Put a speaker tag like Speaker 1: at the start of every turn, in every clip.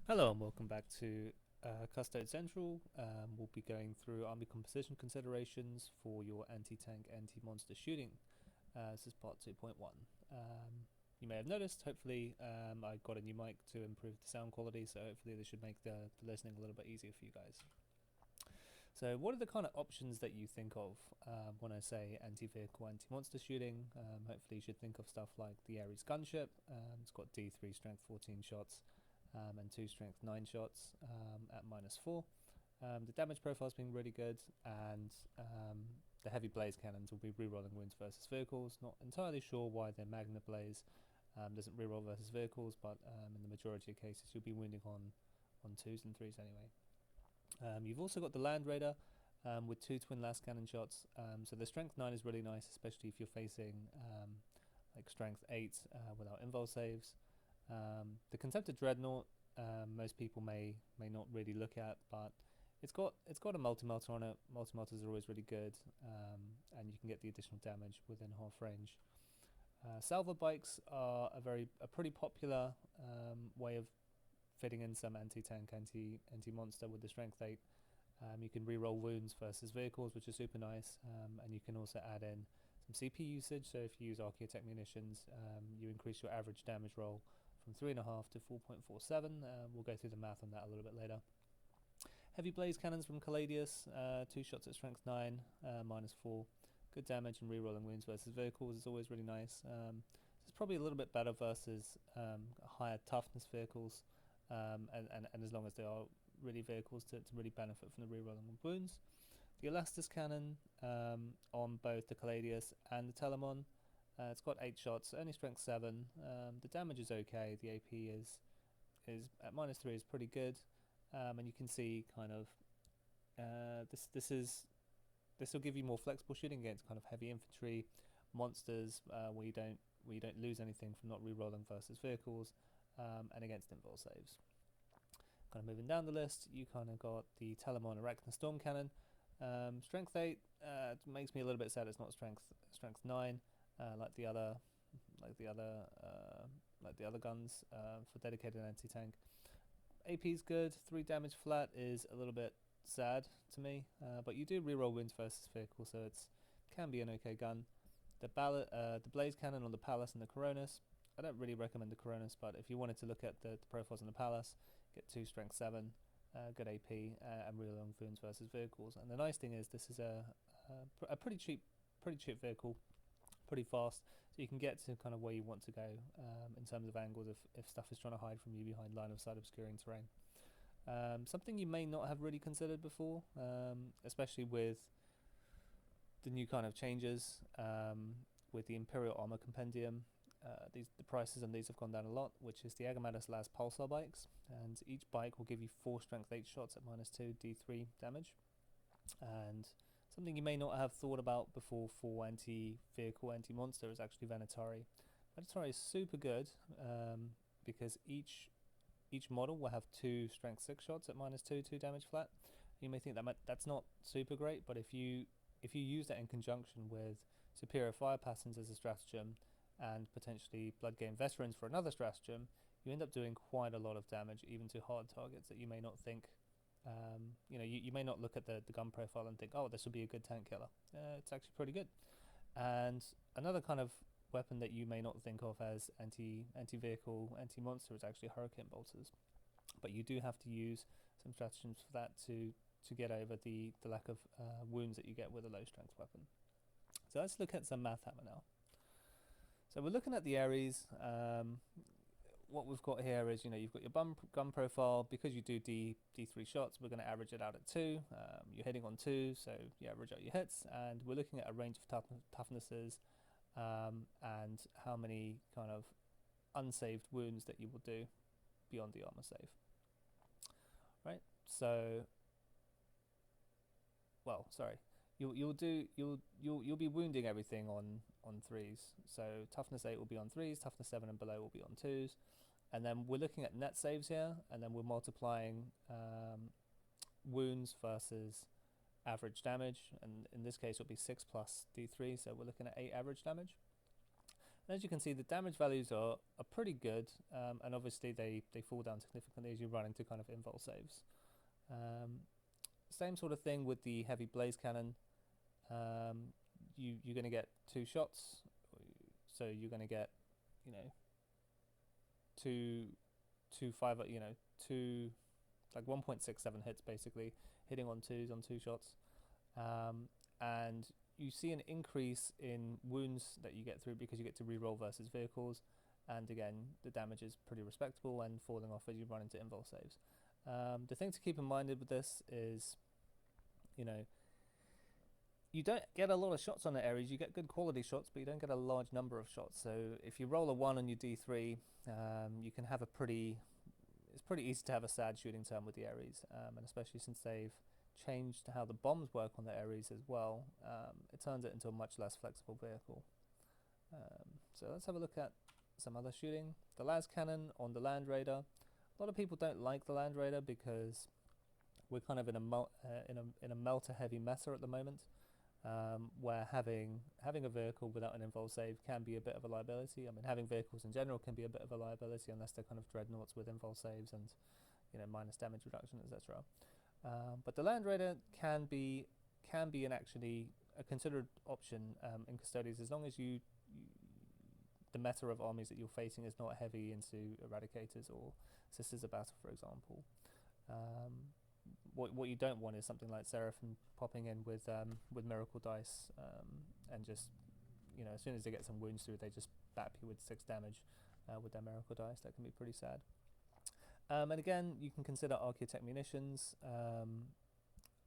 Speaker 1: Hello and welcome back to Custode Central. We'll be going through army composition considerations for your anti-tank, anti-monster shooting. This is part 2.1. You may have noticed, hopefully, I got a new mic to improve the sound quality, so hopefully this should make the listening a little bit easier for you guys. So what are the kind of options that you think of when I say anti-vehicle, anti-monster shooting? Hopefully you should think of stuff like the Ares gunship. It's got D3 strength 14 shots, and 2 strength 9 shots at -4. The damage profile has been really good, and the heavy blaze cannons will be rerolling wounds versus vehicles. Not entirely sure why their Magna Blaze doesn't reroll versus vehicles, but in the majority of cases you'll be wounding on 2s and 3s anyway. You've also got the Land Raider with 2 twin Lascannon shots, so the strength 9 is really nice, especially if you're facing like strength 8 without invul saves. The Contempted Dreadnought, most people may not really look at, but it's got a multi-melter on it. Multi-melters are always really good, and you can get the additional damage within half range. Salvo bikes are a pretty popular way of fitting in some anti-tank, anti-monster with the strength 8. You can reroll wounds versus vehicles, which is super nice, and you can also add in some CP usage. So if you use Archaeotech Munitions, you increase your average damage roll from 3.5 to 4.47. We'll go through the math on that a little bit later. Heavy blaze cannons from Caladius, 2 shots at strength 9, -4. Good damage and rerolling wounds versus vehicles is always really nice. It's probably a little bit better versus higher toughness vehicles, and as long as they are really vehicles to really benefit from the rerolling of wounds. The Adeptus Cannon on both the Caladius and the Telemon. It's got 8 shots, only strength 7. The damage is okay. The AP is at -3 is pretty good, and you can see kind of this will give you more flexible shooting against kind of heavy infantry monsters where you don't lose anything from not rerolling versus vehicles, and against invul saves. Kind of moving down the list, you kind of got the Telemon Arachna Storm Cannon. Strength 8 makes me a little bit sad. It's not strength 9 like the other guns for dedicated anti-tank. AP is good. 3 damage flat is a little bit sad to me, but you do reroll wounds versus vehicle, so it can be an okay gun. The blaze cannon on the Pallas and the Coronis. I don't really recommend the Coronis, but if you wanted to look at the profiles on the Pallas, get 2 strength 7, good AP, and reroll wounds versus vehicles. And the nice thing is this is a pretty cheap vehicle, pretty fast, so you can get to kind of where you want to go in terms of angles if stuff is trying to hide from you behind line of sight obscuring terrain. Something you may not have really considered before, especially with the new kind of changes with the Imperial Armor Compendium. The prices on these have gone down a lot, which is the Adeptus Las Pulsar Bikes, and each bike will give you 4 strength 8 shots at -2 D3 damage. And something you may not have thought about before for anti-vehicle, anti-monster is actually Venatari. Venatari is super good because each model will have 2 strength 6 shots at -2 damage flat. You may think that's not super great, but if you use that in conjunction with superior fire patterns as a stratagem and potentially Blood Game Veterans for another stratagem, you end up doing quite a lot of damage even to hard targets that you may not think. You may not look at the gun profile and think, oh, this would be a good tank killer. It's actually pretty good. And another kind of weapon that you may not think of as anti-vehicle, anti-monster is actually hurricane bolters. But you do have to use some stratagems for that to get over the lack of wounds that you get with a low strength weapon. So let's look at some math hammer now. So we're looking at the Ares. What we've got here is, you've got your gun profile. Because you do D3 shots, we're going to average it out at 2. You're hitting on 2, so you average out your hits. And we're looking at a range of toughnesses and how many kind of unsaved wounds that you will do beyond the armor save. Right? So, well, sorry. You'll be wounding everything on 3s. So toughness 8 will be on 3s, toughness 7 and below will be on 2s, and then we're looking at net saves here, and then we're multiplying wounds versus average damage, and in this case it'll be 6 plus D3, so we're looking at 8 average damage. And as you can see, the damage values are pretty good, and obviously they fall down significantly as you run into kind of invul saves. Same sort of thing with the heavy blaze cannon. You're going to get 2 shots, so you're going to get, you know, two like 1.67 hits basically, hitting on 2s on 2 shots, and you see an increase in wounds that you get through because you get to reroll versus vehicles, and again the damage is pretty respectable and falling off as you run into invul saves. The thing to keep in mind with this is, you know, you don't get a lot of shots on the areas. You get good quality shots, but you don't get a large number of shots. So if you roll a 1 on your D3, you can have it's pretty easy to have a sad shooting turn with the Ares, and especially since they've changed how the bombs work on the Ares as well, it turns it into a much less flexible vehicle. So let's have a look at some other shooting. The Lascannon on the Land Raider. A lot of people don't like the Land Raider because we're kind of in a Melta heavy meta at the moment, where having a vehicle without an invul save can be a bit of a liability. I mean, having vehicles in general can be a bit of a liability unless they're kind of dreadnoughts with invul saves and, you know, minus damage reduction, etc. But the Land Raider can be actually a considered option in Custodes, as long as the meta of armies that you're facing is not heavy into Eradicators or Sisters of Battle, for example. What you don't want is something like Seraphim popping in with Miracle Dice, and just, you know, as soon as they get some wounds through, they just bap you with 6 damage with their Miracle Dice. That can be pretty sad. And again, you can consider Archaeotech Munitions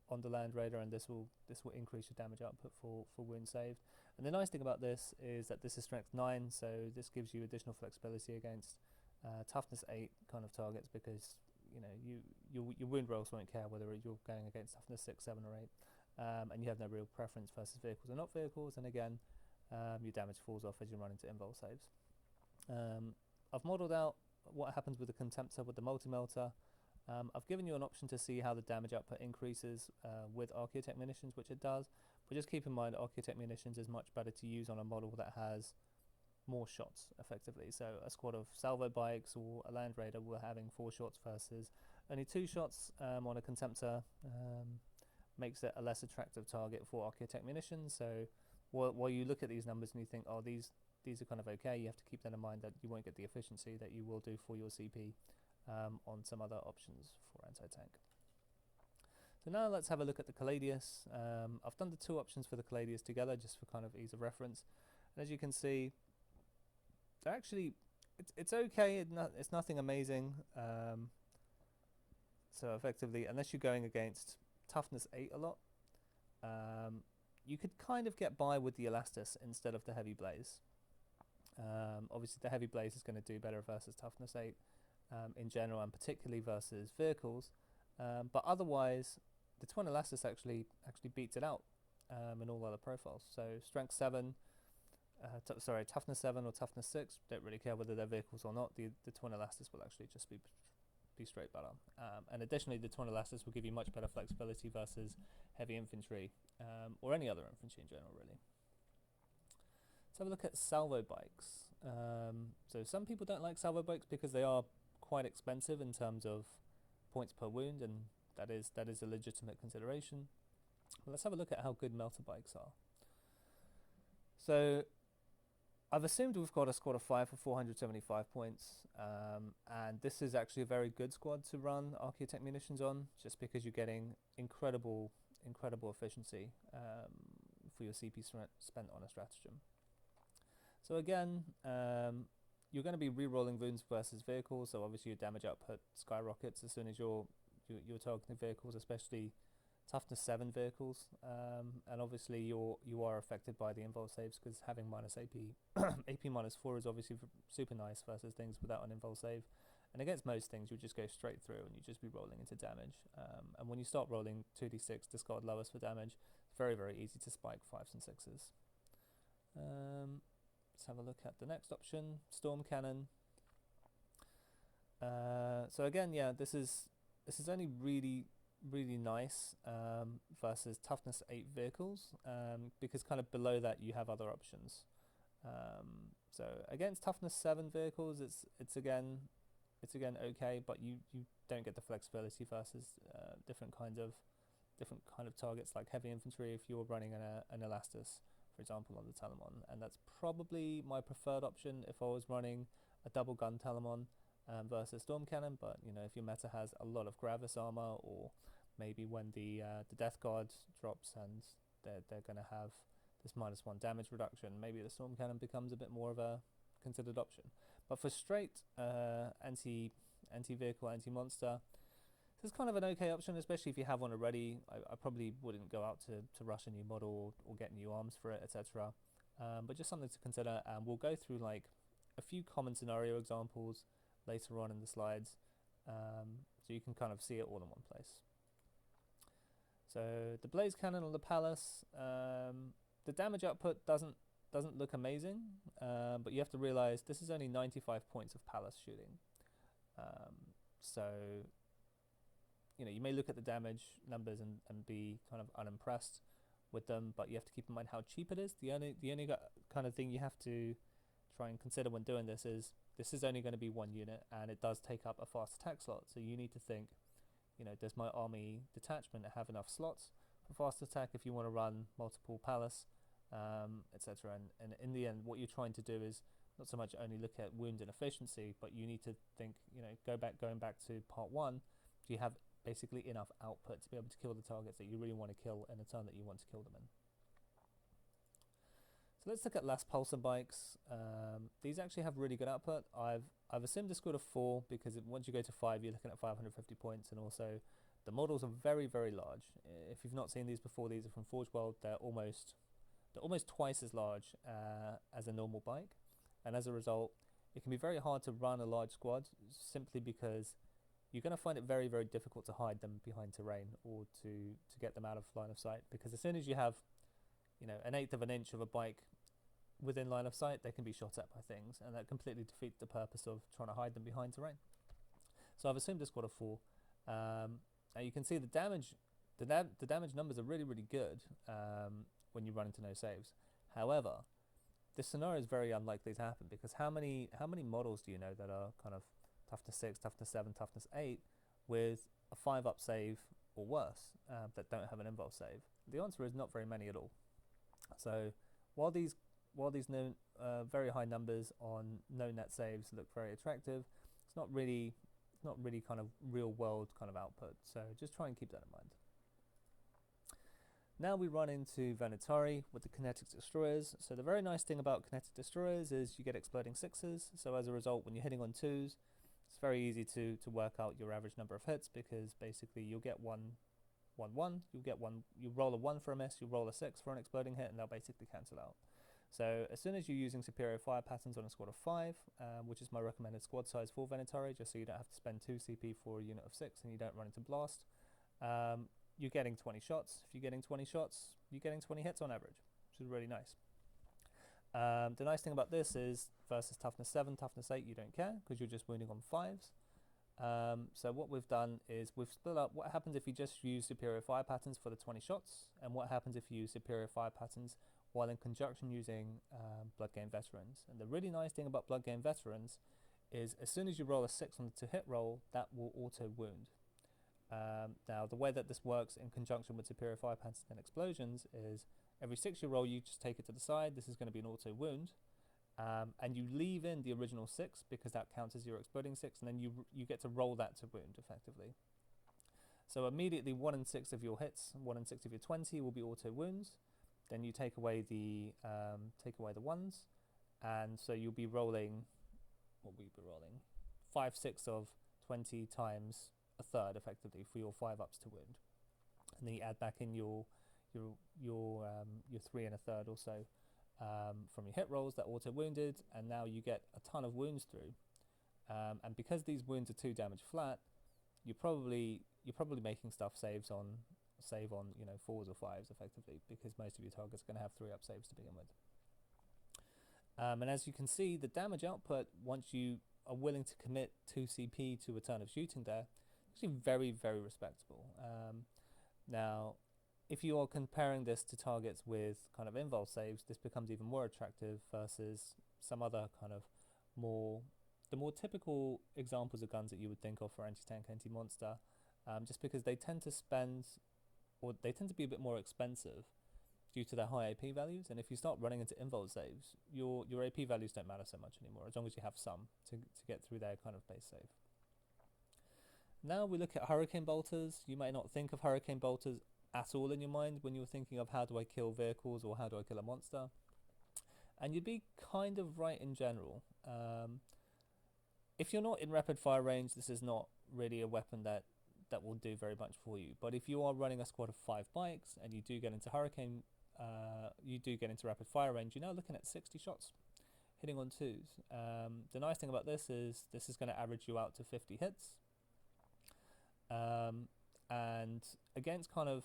Speaker 1: on the Land Raider, and this will increase your damage output for wound saved. And the nice thing about this is that this is strength 9, so this gives you additional flexibility against toughness 8 kind of targets, because, you know, your wound rolls won't care whether you're going against toughness 6, 7 or 8, and you have no real preference versus vehicles or not vehicles, and again, your damage falls off as you run into invul saves. I've modelled out what happens with the Contemptor with the multi-melter. I've given you an option to see how the damage output increases with Archaeotech Munitions, which it does, but just keep in mind Archaeotech Munitions is much better to use on a model that has more shots effectively. So a squad of Salvo Bikes or a Land Raider were having 4 shots versus only 2 shots on a Contemptor, makes it a less attractive target for Archaeotech Munitions. So while you look at these numbers and you think, oh, these are kind of okay, you have to keep that in mind that you won't get the efficiency that you will do for your CP on some other options for anti-tank. So now let's have a look at the Caladius. I've done the 2 options for the Caladius together just for kind of ease of reference, and as you can see, they're actually, it's okay, it's nothing amazing. So effectively, unless you're going against toughness 8 a lot, you could kind of get by with the Elastus instead of the Heavy Blaze. Obviously the Heavy Blaze is going to do better versus toughness 8 in general, and particularly versus vehicles, but otherwise the Twin Elastus actually beats it out in all other profiles. So strength 7, toughness 7 or toughness 6, don't really care whether they're vehicles or not, the Twin Elastus will actually just be straight better. And additionally, the Twin Elastus will give you much better flexibility versus heavy infantry, or any other infantry in general, really. Let's have a look at Salvo Bikes. So some people don't like Salvo Bikes because they are quite expensive in terms of points per wound, and that is a legitimate consideration. But let's have a look at how good Melta Bikes are. So I've assumed we've got a squad of 5 for 475 points, and this is actually a very good squad to run Archaeotech Munitions on, just because you're getting incredible efficiency for your CP spent on a stratagem. So again, you're going to be re-rolling wounds versus vehicles, so obviously your damage output skyrockets as soon as you're targeting vehicles, especially toughness 7 vehicles, and obviously you are affected by the invul saves, because having minus AP AP minus 4 is obviously super nice versus things without an invul save, and against most things you'll just go straight through and you just be rolling into damage, and when you start rolling 2d6 discard lowest for damage, it's very easy to spike 5s and 6s. Let's have a look at the next option, Storm Cannon. So again, yeah, this is only really nice versus toughness 8 vehicles, because kind of below that you have other options. So against toughness 7 vehicles, it's again okay, but you don't get the flexibility versus different kind of targets like heavy infantry if you're running an Elastus, for example, on the Telemon, and that's probably my preferred option if I was running a double gun Telemon versus Storm Cannon. But you know, if your meta has a lot of Gravis armor, or maybe when the Death Guard drops and they're going to have this -1 damage reduction, maybe the Storm Cannon becomes a bit more of a considered option. But for straight anti-vehicle, anti-monster, this is kind of an okay option, especially if you have one already. I probably wouldn't go out to rush a new model or get new arms for it, etc. But just something to consider, and we'll go through like a few common scenario examples later on in the slides, so you can kind of see it all in one place. So the Blaze Cannon on the Pallas, the damage output doesn't look amazing, but you have to realize this is only 95 points of Pallas shooting. So you know, you may look at the damage numbers and be kind of unimpressed with them, but you have to keep in mind how cheap it is. The only kind of thing you have to try and consider when doing this is only going to be 1 unit, and it does take up a fast attack slot. So you need to think, you know, does my army detachment have enough slots for fast attack if you want to run multiple Pallas, etc. And in the end, what you're trying to do is not so much only look at wound and efficiency, but you need to think, you know, going back to part 1, do you have basically enough output to be able to kill the targets that you really want to kill in the turn that you want to kill them in. So let's look at last Pulsar Bikes. These actually have really good output. I've assumed a squad of 4 because once you go to 5, you're looking at 550 points, and also the models are very, very large. If you've not seen these before, these are from Forge World. They're almost twice as large as a normal bike, and as a result, it can be very hard to run a large squad simply because you're going to find it very, very difficult to hide them behind terrain or to get them out of line of sight, because as soon as you have, you know, 1/8 of an inch of a bike within line of sight, they can be shot at by things, and that completely defeats the purpose of trying to hide them behind terrain. So I've assumed a squad of 4. Now you can see the damage numbers are really, really good when you run into no saves. However, this scenario is very unlikely to happen, because how many models do you know that are kind of toughness 6, toughness 7, toughness 8 with a 5-up save or worse that don't have an invuln save? The answer is not very many at all. So while these very high numbers on no net saves look very attractive, it's not really kind of real world kind of output. So just try and keep that in mind. Now we run into Venatari with the Kinetic Destroyers. So the very nice thing about Kinetic Destroyers is you get exploding 6s. So as a result, when you're hitting on 2s, it's very easy to work out your average number of hits, because basically you'll get 1, 1, 1. You roll a 1 for a miss, you roll a 6 for an exploding hit, and they'll basically cancel out. So as soon as you're using superior fire patterns on a squad of 5, which is my recommended squad size for Venatari, just so you don't have to spend 2 CP for a unit of 6 and you don't run into blast, you're getting 20 shots. If you're getting 20 shots, you're getting 20 hits on average, which is really nice. The nice thing about this is versus toughness 7, toughness 8, you don't care, because you're just wounding on 5s. So what we've done is we've split up what happens if you just use superior fire patterns for the 20 shots, and what happens if you use superior fire patterns while in conjunction using Blood Game Veterans. And the really nice thing about Blood Game Veterans is as soon as you roll a 6 on the to hit roll, that will auto wound. Now the way that this works in conjunction with superior fire patterns and explosions is every 6 you roll, you just take it to the side. This is going to be an auto wound, and you leave in the original 6 because that counts as your exploding 6, and then you get to roll that to wound effectively. So immediately 1 in 6 of your hits, 1 in 6 of your 20 will be auto wounds. Then you take away the 1s, and so you'll be rolling. What will you be rolling? 5 6 of 20 times a third effectively for your 5-ups to wound, and then you add back in your 3 and a third or so from your hit rolls that auto wounded, and now you get a ton of wounds through. And because these wounds are 2 damage flat, you're probably making stuff save on 4s or 5s effectively, because most of your targets are going to have 3-up saves to begin with. And as you can see, the damage output, once you are willing to commit 2 CP to a turn of shooting there, is actually very, very respectable. Now, if you are comparing this to targets with kind of invuln saves, this becomes even more attractive versus some other kind of the more typical examples of guns that you would think of for anti-tank, anti-monster, just because they tend to they tend to be a bit more expensive due to their high AP values. And if you start running into invul saves, your AP values don't matter so much anymore, as long as you have some to get through their kind of base save. Now we look at hurricane bolters. You might not think of hurricane bolters at all in your mind when you're thinking of how do I kill vehicles or how do I kill a monster. And you'd be kind of right in general. If you're not in rapid fire range, this is not really a weapon that will do very much for you. But if you are running a squad of 5 bikes and you do get into rapid fire range, you're now looking at 60 shots hitting on 2s. The nice thing about this is going to average you out to 50 hits. And against kind of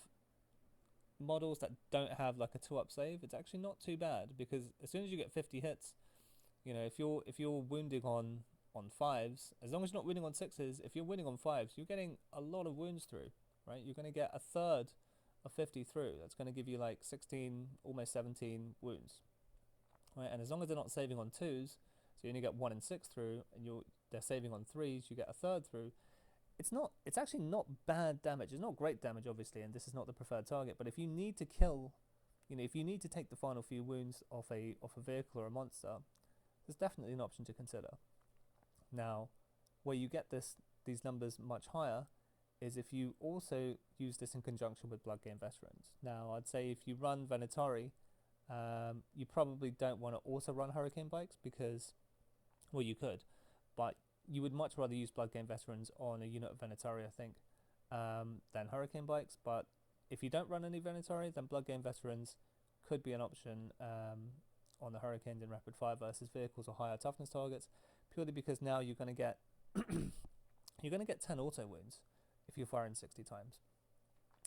Speaker 1: models that don't have like a 2-up save, it's actually not too bad, because as soon as you get 50 hits, you know, if you're wounding on 5s, as long as you're not wounding on 6s, if you're wounding on 5s, you're getting a lot of wounds through, right? You're going to get a third of 50 through. That's going to give you like 16, almost 17 wounds, right? And as long as they're not saving on 2s, so you only get 1 and 6 through, and they're saving on 3s, you get a third through. It's actually not bad damage. It's not great damage, obviously, and this is not the preferred target. But if you need to kill, you know, if you need to take the final few wounds off a vehicle or a monster, there's definitely an option to consider. Now, where you get these numbers much higher is if you also use this in conjunction with Blood Game Veterans. Now, I'd say if you run Venatari, you probably don't want to also run Hurricane Bikes because, well, you could, but you would much rather use Blood Game Veterans on a unit of Venatari, I think, than Hurricane Bikes. But if you don't run any Venatari, then Blood Game Veterans could be an option on the Hurricanes in rapid fire versus vehicles or higher toughness targets, purely because now you're going to get 10 auto wounds if you're firing 60 times.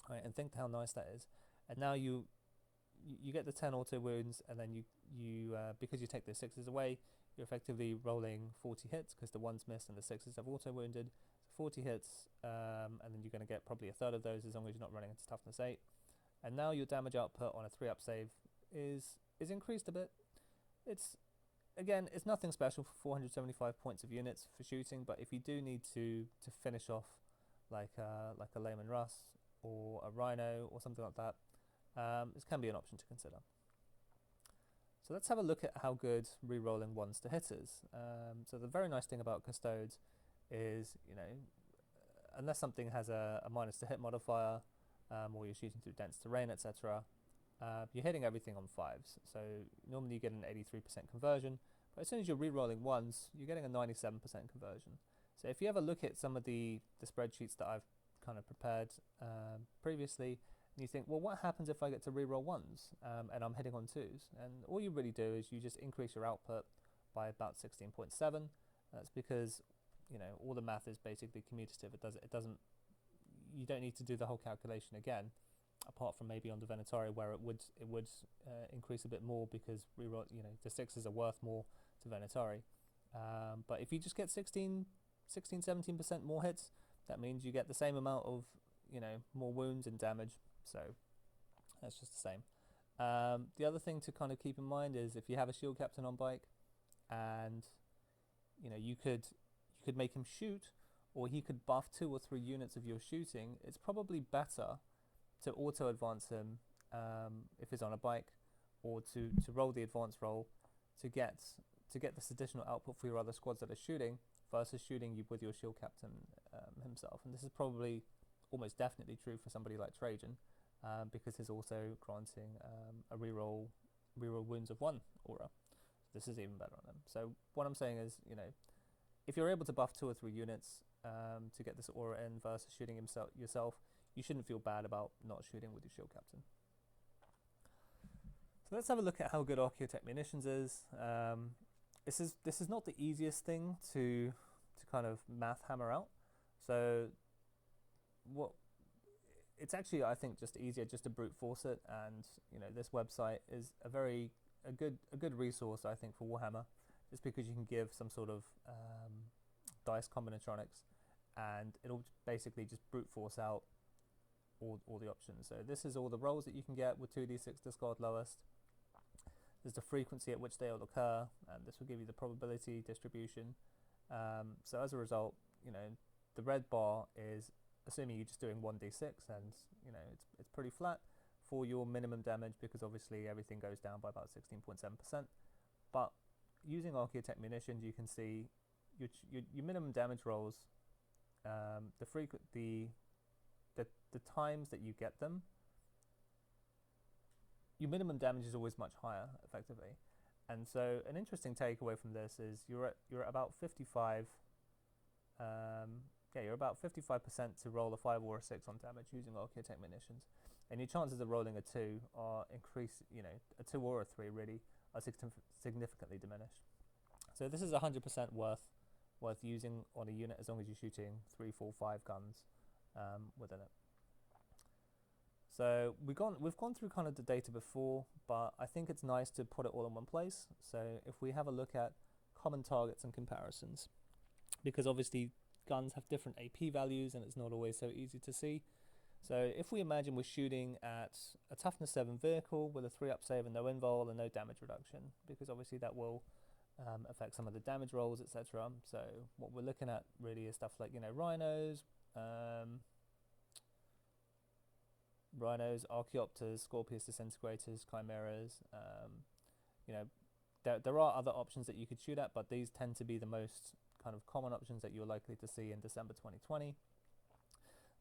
Speaker 1: Right, and think how nice that is. And now you get the 10 auto wounds, and then you because you take the 6s away, you're effectively rolling 40 hits because the 1s missed and the 6s have auto wounded. So 40 hits, and then you're going to get probably a third of those as long as you're not running into toughness 8. And now your damage output on a 3-up save is increased a bit. It's nothing special for 475 points of units for shooting, but if you do need to finish off like a Lehman Russ or a Rhino or something like that, this can be an option to consider. So let's have a look at how good re-rolling 1s to hitters. So the very nice thing about Custodes is, you know, unless something has a minus to hit modifier, or you're shooting through dense terrain, etc., you're hitting everything on 5s. So normally you get an 83% conversion, but as soon as you're re-rolling 1s, you're getting a 97% conversion. So if you ever look at some of the spreadsheets that I've kind of prepared previously, and you think, well, what happens if I get to reroll 1s and I'm hitting on 2s? And all you really do is you just increase your output by about 16.7. That's because, you know, all the math is basically commutative. It doesn't. You don't need to do the whole calculation again, apart from maybe on the Venatari where it would increase a bit more because reroll, you know, the 6s are worth more to Venatari. But if you just get 16, 17% more hits, that means you get the same amount of, you know, more wounds and damage. So that's just the same. The other thing to kind of keep in mind is if you have a shield captain on bike, and you know you could make him shoot, or he could buff 2 or 3 units of your shooting, it's probably better to auto advance him if he's on a bike, or to roll the advance roll to get this additional output for your other squads that are shooting versus shooting you with your shield captain himself. And this is probably almost definitely true for somebody like Trajan, because he's also granting a reroll wounds of 1 aura. This is even better on them. So what I'm saying is, you know, if you're able to buff 2 or 3 units to get this aura in versus shooting yourself, you shouldn't feel bad about not shooting with your shield captain. So let's have a look at how good Archaeotech Munitions is. This is not the easiest thing to kind of math hammer out. So it's actually, I think, just easier just to brute force it, and you know, this website is a good resource, I think, for Warhammer, just because you can give some sort of dice combinatronics, and it'll basically just brute force out all the options. So this is all the rolls that you can get with 2d6 discard lowest. there's the frequency at which they will occur, and this will give you the probability distribution. So as a result, you know, the red bar is assuming you're just doing 1d6, and you know it's pretty flat for your minimum damage, because obviously everything goes down by about 16.7%. But using Archaeotech Munitions, you can see your minimum damage rolls, the times that you get them, your minimum damage is always much higher, effectively. And so an interesting takeaway from this is you're at about 55. You're about 55% to roll a 5 or a 6 on damage using Archaeotech Munitions, and your chances of rolling a 2 are increased. You know, a 2 or a 3 really are significantly diminished. So this is 100% worth using on a unit, as long as you're shooting 3, 4, 5 guns within it. So we've gone through kind of the data before, but I think it's nice to put it all in one place. So if we have a look at common targets and comparisons, because obviously guns have different AP values and it's not always so easy to see. So if we imagine we're shooting at a toughness 7 vehicle with a 3-up save and no invul and no damage reduction, because obviously that will affect some of the damage rolls, etc. So what we're looking at really is stuff like, you know, Rhinos, Archaeopters, Scorpius Disintegrators, Chimeras. You know, there are other options that you could shoot at, but these tend to be the most kind of common options that you're likely to see in December 2020.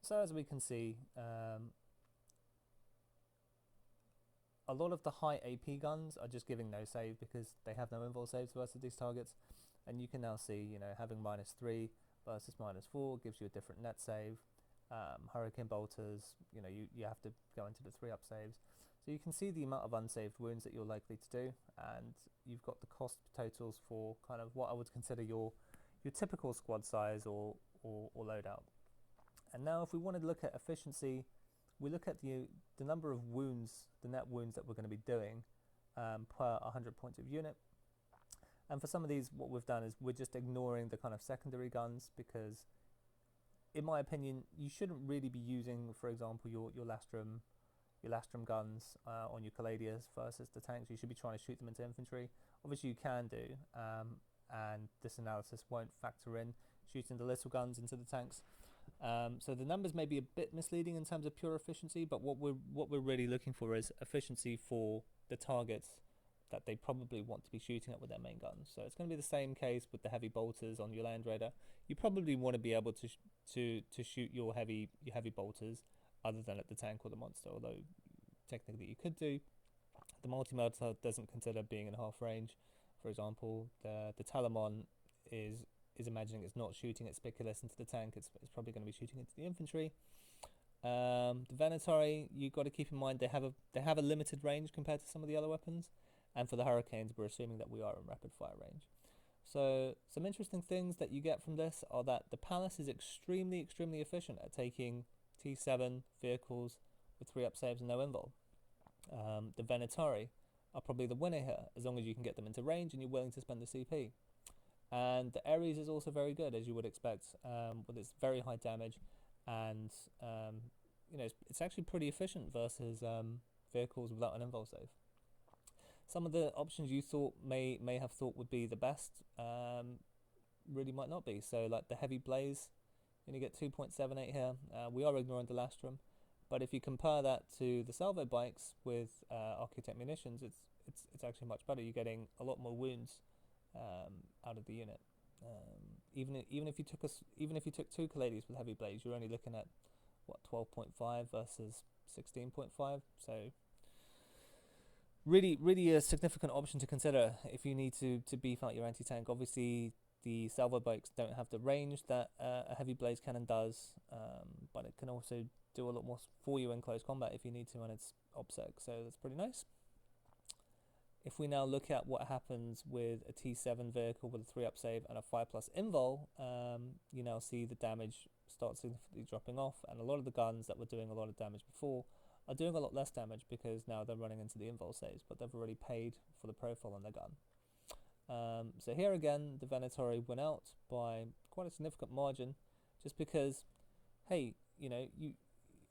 Speaker 1: So as we can see, a lot of the high AP guns are just giving no save because they have no invul saves versus these targets. And you can now see, you know, having -3 versus -4 gives you a different net save. Hurricane bolters, you know, you have to go into the 3-up saves. So you can see the amount of unsaved wounds that you're likely to do, and you've got the cost totals for kind of what I would consider your typical squad size or loadout. And now if we want to look at efficiency, we look at the number of wounds, the net wounds that we're going to be doing per 100 points of unit. And for some of these, what we've done is we're just ignoring the kind of secondary guns, because in my opinion, you shouldn't really be using, for example, your Lastrum guns on your Caladius versus the tanks. You should be trying to shoot them into infantry. Obviously you can do, and this analysis won't factor in shooting the little guns into the tanks. So the numbers may be a bit misleading in terms of pure efficiency, but what we're really looking for is efficiency for the targets that they probably want to be shooting at with their main guns. So it's going to be the same case with the heavy bolters on your Land Raider. You probably want to be able to shoot your heavy bolters other than at the tank or the monster, although technically you could do. The multi-melta doesn't consider being in half range. For example, the Talamon is imagining it's not shooting its Spiculus into the tank, it's probably going to be shooting into the infantry. The Venatari, you've got to keep in mind they have a limited range compared to some of the other weapons, and for the Hurricanes we're assuming that we are in rapid fire range. So some interesting things that you get from this are that the Pallas is extremely efficient at taking T7 vehicles with 3-up saves and no invul. The Venatari are probably the winner here, as long as you can get them into range and you're willing to spend the CP. And the Ares is also very good, as you would expect, with its very high damage, and you know, it's actually pretty efficient versus vehicles without an invul save. Some of the options you thought may have thought would be the best really might not be. So like the heavy blaze, you get 2.78 here. We are ignoring the Lastrum, but if you compare that to the Salvo bikes with Archaeotech Munitions, it's actually much better. You're getting a lot more wounds out of the unit. Even if you took 2 Caladius with heavy blaze, you're only looking at what, 12.5 versus 16.5. So really a significant option to consider if you need to beef out your anti-tank. Obviously the Salvo bikes don't have the range that a heavy blaze cannon does, but it can also do a lot more for you in close combat if you need to, and it's OPSEC, so that's pretty nice. If we now look at what happens with a T7 vehicle with a 3-up save and a 5+ invul, you now see the damage start significantly dropping off, and a lot of the guns that were doing a lot of damage before are doing a lot less damage because now they're running into the invul saves, but they've already paid for the profile on their gun. So here again, the Venatori went out by quite a significant margin, just because, hey, you know,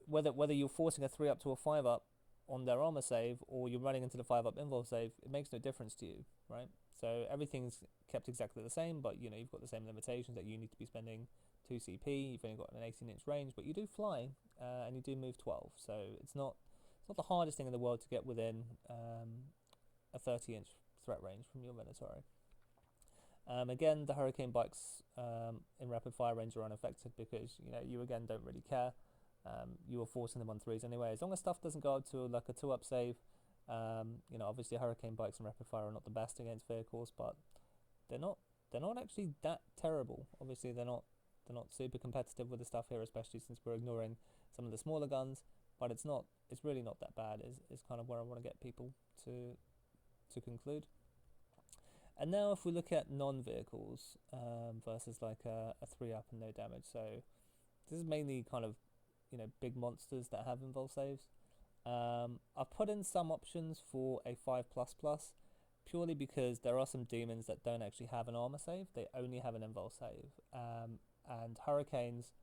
Speaker 1: whether you're forcing a 3-up to a 5-up, on their armor save, or you're running into the 5-up invul save, it makes no difference to you, right? So everything's kept exactly the same, but you know, you've got the same limitations that you need to be spending 2 CP, you've only got an 18-inch range, but you do fly, and you do move 12, so it's not the hardest thing in the world to get within a 30-inch threat range from your Venatori. Again, the Hurricane Bikes in rapid fire range are unaffected because, you know, you again don't really care. You were forcing them on 3s anyway. As long as stuff doesn't go up to like a 2-up save, you know, obviously Hurricane Bikes and rapid fire are not the best against vehicles, but they're not actually that terrible. Obviously they're not super competitive with the stuff here, especially since we're ignoring some of the smaller guns, but it's really not that bad is kind of where I want to get people to conclude. And now if we look at non-vehicles versus like a 3-up and no damage, so this is mainly kind of, you know, big monsters that have invul saves. I've put in some options for a 5++, purely because there are some demons that don't actually have an armor save, they only have an invul save. And Hurricanes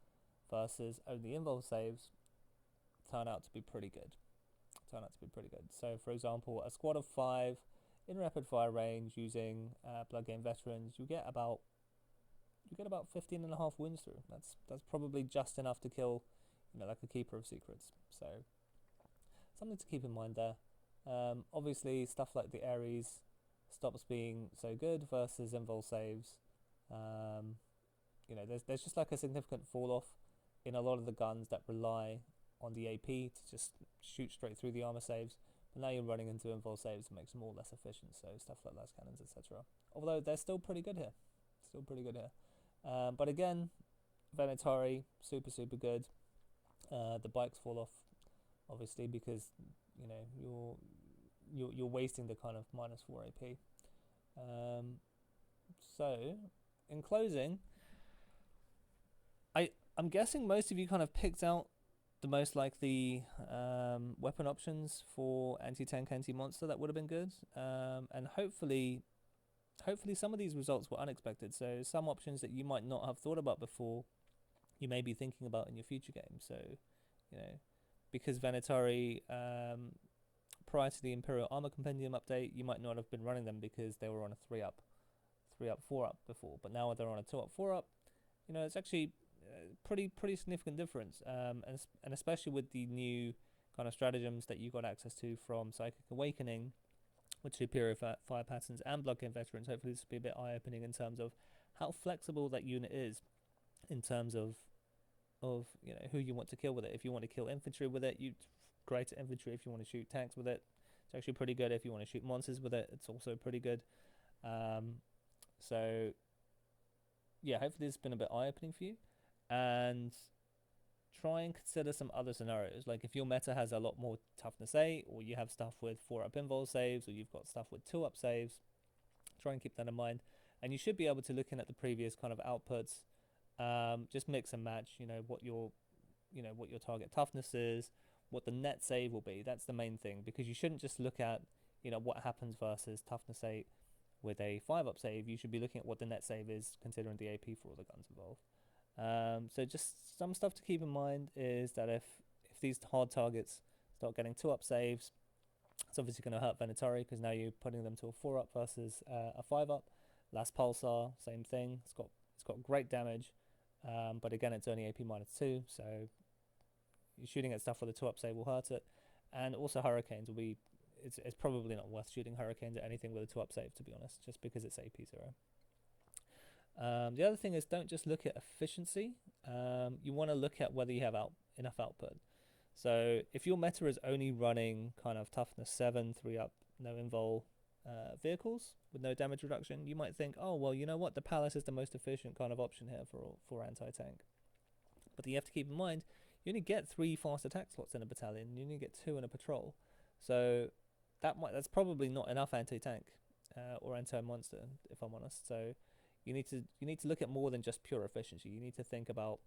Speaker 1: versus only invul saves turn out to be pretty good. So for example, a squad of 5 in rapid fire range using blood game veterans, you get about 15.5 wins through. That's probably just enough to kill, you know, like a keeper of secrets. So something to keep in mind there. Obviously stuff like the Ares stops being so good versus invul saves. You know, there's just like a significant fall off in a lot of the guns that rely on the AP to just shoot straight through the armor saves. But now you're running into invul saves, it makes them all less efficient, so stuff like Lascannons, etc. Although they're still pretty good here. But again, Venatari, super good. The bikes fall off, obviously, because, you know, you're wasting the kind of -4 AP. So, in closing, I'm guessing most of you kind of picked out the most likely weapon options for anti-tank, anti-monster that would have been good, and hopefully some of these results were unexpected. So some options that you might not have thought about before, you may be thinking about in your future games. So, you know, because Venatari, prior to the Imperial Armor Compendium update, you might not have been running them because they were on a 3-up, 4-up before, but now they're on a 2-up, 4-up. You know, it's actually pretty significant difference, and especially with the new kind of stratagems that you got access to from Psychic Awakening with superior fire patterns and blood game veterans. Hopefully this will be a bit eye-opening in terms of how flexible that unit is in terms of you know, who you want to kill with it. If you want to kill infantry with it, you great at infantry. If you want to shoot tanks with it, it's actually pretty good. If you want to shoot monsters with it, it's also pretty good. So yeah, hopefully this has been a bit eye-opening for you. And try and consider some other scenarios. Like if your meta has a lot more toughness 8, or you have stuff with 4-up invul saves, or you've got stuff with 2-up saves, try and keep that in mind. And you should be able to look in at the previous kind of outputs, just mix and match, you know, what your target toughness is, what the net save will be. That's the main thing, because you shouldn't just look at, you know, what happens versus toughness 8 with a 5-up save. You should be looking at what the net save is, considering the AP for all the guns involved. So just some stuff to keep in mind is that if these hard targets start getting 2-up saves, it's obviously going to hurt Venatari, because now you're putting them to a 4-up versus a 5-up. Last Pulsar, same thing. It's got great damage, but again, it's only AP -2, so you're shooting at stuff with a 2-up save will hurt it. And also Hurricanes will be, it's probably not worth shooting Hurricanes at anything with a 2-up save, to be honest, just because it's AP 0. The other thing is, don't just look at efficiency. You want to look at whether you have enough output. So if your meta is only running kind of toughness 7, 3-up, no invul vehicles with no damage reduction, you might think, oh, well, you know what, the Pallas is the most efficient kind of option here for anti-tank. But you have to keep in mind, you only get 3 fast attack slots in a battalion, you only get 2 in a patrol. So that's probably not enough anti-tank or anti-monster, if I'm honest. So you need to look at more than just pure efficiency. You need to think about,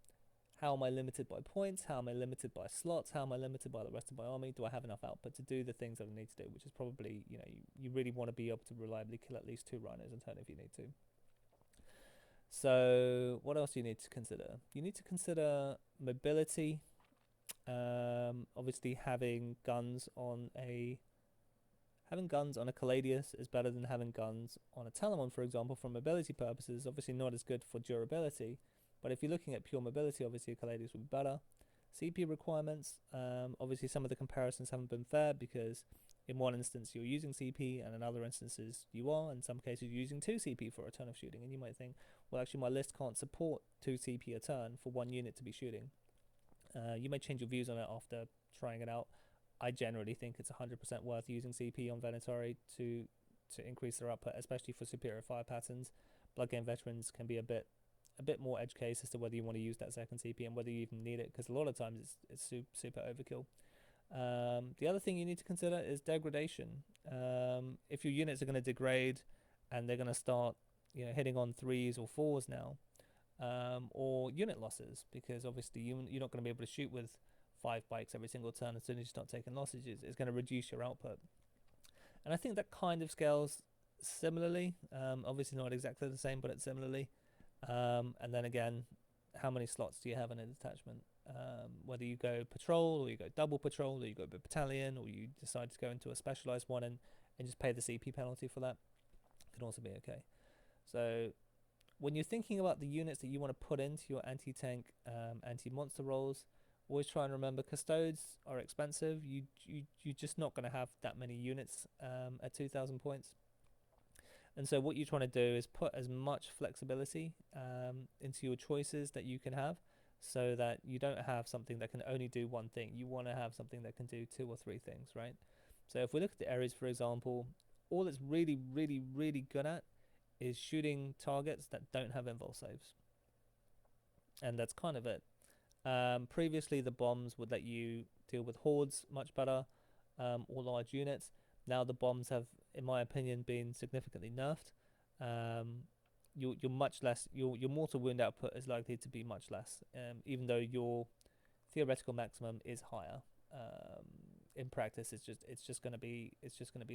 Speaker 1: how am I limited by points? How am I limited by slots? How am I limited by the rest of my army? Do I have enough output to do the things that I need to do? Which is probably, you know, you really want to be able to reliably kill at least 2 runners in turn if you need to. So what else do you need to consider? You need to consider mobility. Obviously, having guns on a Caladius is better than having guns on a Telamon, for example, for mobility purposes. Obviously, not as good for durability, but if you're looking at pure mobility, obviously a Caladius would be better. CP requirements, obviously some of the comparisons haven't been fair because in one instance you're using CP and in other instances you are. In some cases you're using 2 CP for a turn of shooting, and you might think, well, actually my list can't support 2 CP a turn for one unit to be shooting. You may change your views on it after trying it out. I generally think it's 100% worth using CP on Venatori to increase their output, especially for superior fire patterns. Blood Game Veterans can be a bit more edge case as to whether you want to use that second CP and whether you even need it, because a lot of times it's super overkill. The other thing you need to consider is degradation. If your units are going to degrade and they're going to start hitting on 3s or 4s now, or unit losses, because obviously you're not going to be able to shoot with 5 bikes every single turn as soon as you start taking losses. It's going to reduce your output. And I think that kind of scales similarly, obviously not exactly the same, but it's similarly. And then again, how many slots do you have in a detachment? Whether you go patrol, or you go double patrol, or you go battalion, or you decide to go into a specialized one and just pay the CP penalty for that, can also be okay. So when you're thinking about the units that you want to put into your anti-tank, anti-monster roles, always try and remember Custodes are expensive. You're just not going to have that many units at 2,000 points. And so what you're trying to do is put as much flexibility into your choices that you can have, so that you don't have something that can only do one thing. You want to have something that can do 2 or 3 things, right? So if we look at the Ares, for example, all it's really, really, really good at is shooting targets that don't have invul saves. And that's kind of it. Previously, the bombs would let you deal with hordes much better, or large units. Now the bombs have, in my opinion, been significantly nerfed. You're much less. Your mortal wound output is likely to be much less, even though your theoretical maximum is higher. In practice, it's just going to be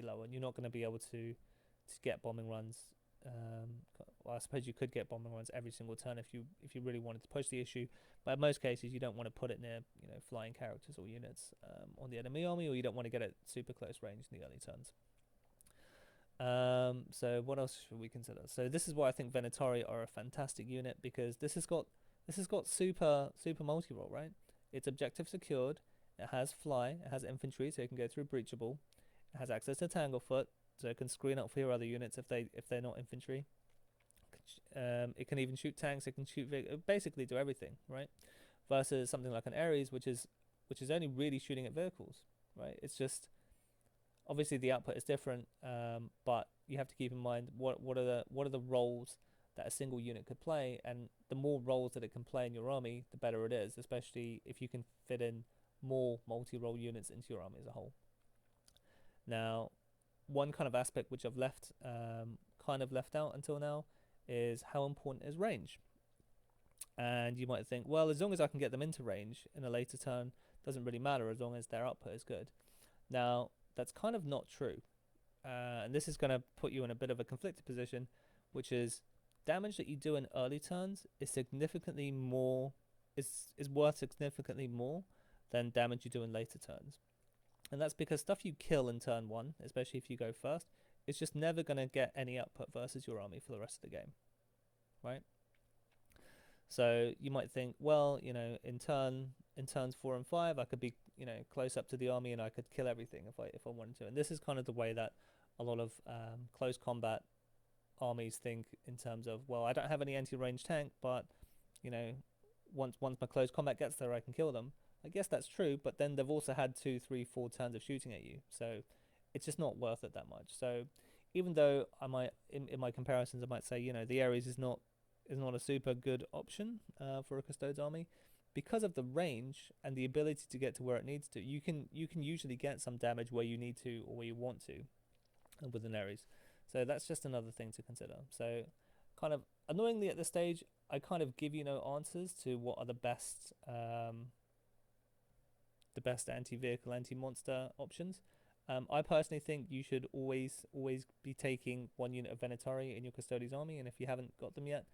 Speaker 1: lower, and you're not going to be able to get bombing runs. Well, I suppose you could get bombing runs every single turn if you really wanted to push the issue, but in most cases you don't want to put it near flying characters or units on the enemy army, or you don't want to get it super close range in the early turns. So what else should we consider? So this is why I think Venatori are a fantastic unit, because this has got super multi-roll, right? It's objective secured, it has fly, it has infantry, so it can go through breachable, it has access to Tanglefoot, so it can screen up for your other units if they're not infantry. It can even shoot tanks, it can shoot basically do everything, right? Versus something like an Ares, which is only really shooting at vehicles, right? It's just obviously the output is different, but you have to keep in mind what are the roles that a single unit could play, and the more roles that it can play in your army, the better it is, especially if you can fit in more multi-role units into your army as a whole. Now, one kind of aspect which I've left out until now is how important is range. And you might think, well, as long as I can get them into range in a later turn, doesn't really matter as long as their output is good. Now, that's kind of not true. And this is going to put you in a bit of a conflicted position, which is damage that you do in early turns is significantly more, is worth significantly more than damage you do in later turns. And that's because stuff you kill in turn 1, especially if you go first, it's just never going to get any output versus your army for the rest of the game, right? So you might think, well, in turns 4 and 5, I could be, close up to the army and I could kill everything if I wanted to. And this is kind of the way that a lot of close combat armies think, in terms of, well, I don't have any anti-range tank, but once my close combat gets there, I can kill them. I guess that's true, but then they've also had 2, 3, 4 turns of shooting at you, so it's just not worth it that much. So even though I might, in my comparisons, I might say, the Ares is not a super good option for a Custodes army, because of the range and the ability to get to where it needs to. You can usually get some damage where you need to or where you want to with an Ares. So that's just another thing to consider. So kind of annoyingly at this stage, I kind of give you no answers to what are the best anti-vehicle, anti-monster options. I personally think you should always be taking 1 unit of Venatari in your Custodes army, and if you haven't got them yet,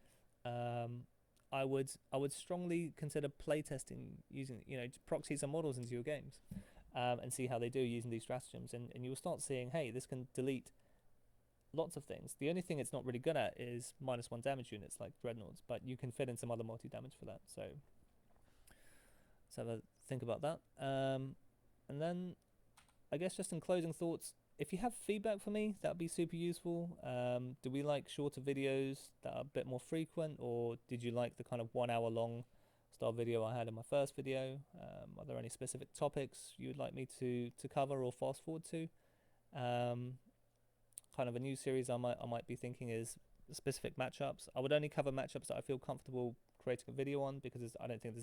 Speaker 1: I would strongly consider playtesting using, to proxy some models into your games, and see how they do using these stratagems, and you'll start seeing, hey, this can delete lots of things. The only thing it's not really good at is -1 damage units like dreadnoughts, but you can fit in some other multi-damage for that. So let's have a think about that. And then I guess just in closing thoughts, if you have feedback for me, that'd be super useful. Do we like shorter videos that are a bit more frequent, or did you like the kind of 1 hour long style video I had in my first video? Are there any specific topics you would like me to cover or fast forward to? Kind of a new series I might be thinking is specific matchups. I would only cover matchups that I feel comfortable creating a video on, because I don't think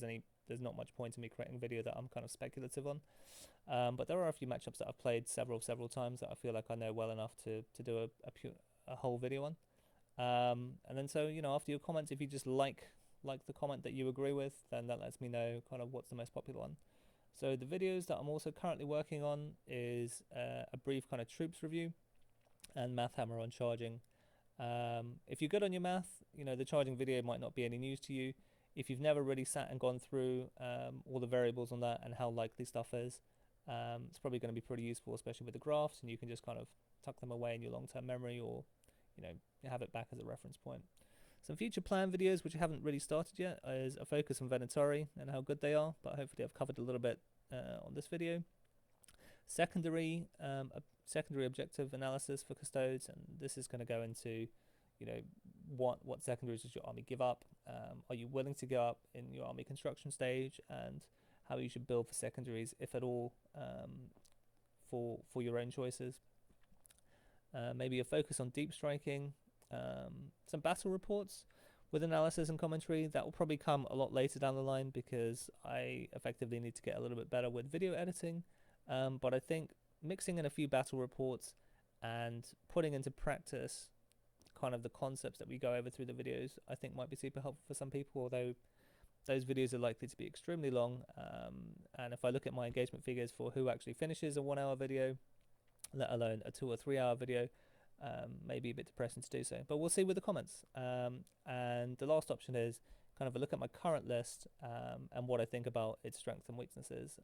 Speaker 1: there's not much point in me creating a video that I'm kind of speculative on. But there are a few matchups that I've played several times that I feel like I know well enough to do a whole video on. And then so, after your comments, if you just like the comment that you agree with, then that lets me know kind of what's the most popular one. So the videos that I'm also currently working on is a brief kind of troops review and math hammer on charging. If you're good on your math, the charging video might not be any news to you. If you've never really sat and gone through all the variables on that and how likely stuff is, it's probably going to be pretty useful, especially with the graphs, and you can just kind of tuck them away in your long-term memory, or have it back as a reference point. Some future plan videos, which I haven't really started yet, is a focus on Venatori and how good they are, but hopefully I've covered a little bit on this video. Secondary objective analysis for Custodes, and this is going to go into what secondaries does your army give up, are you willing to give up in your army construction stage, and how you should build for secondaries, if at all, for your own choices. Maybe a focus on deep striking, some battle reports with analysis and commentary. That will probably come a lot later down the line, because I effectively need to get a little bit better with video editing. But I think mixing in a few battle reports and putting into practice kind of the concepts that we go over through the videos, I think might be super helpful for some people, although those videos are likely to be extremely long. And if I look at my engagement figures for who actually finishes a 1 hour video, let alone a 2 or 3 hour video, maybe a bit depressing to do so, but we'll see with the comments. And the last option is kind of a look at my current list, and what I think about its strengths and weaknesses,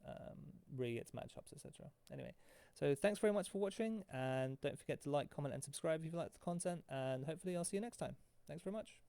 Speaker 1: its matchups, etc. Anyway, so thanks very much for watching, and don't forget to like, comment and subscribe if you like the content, and hopefully I'll see you next time. Thanks very much.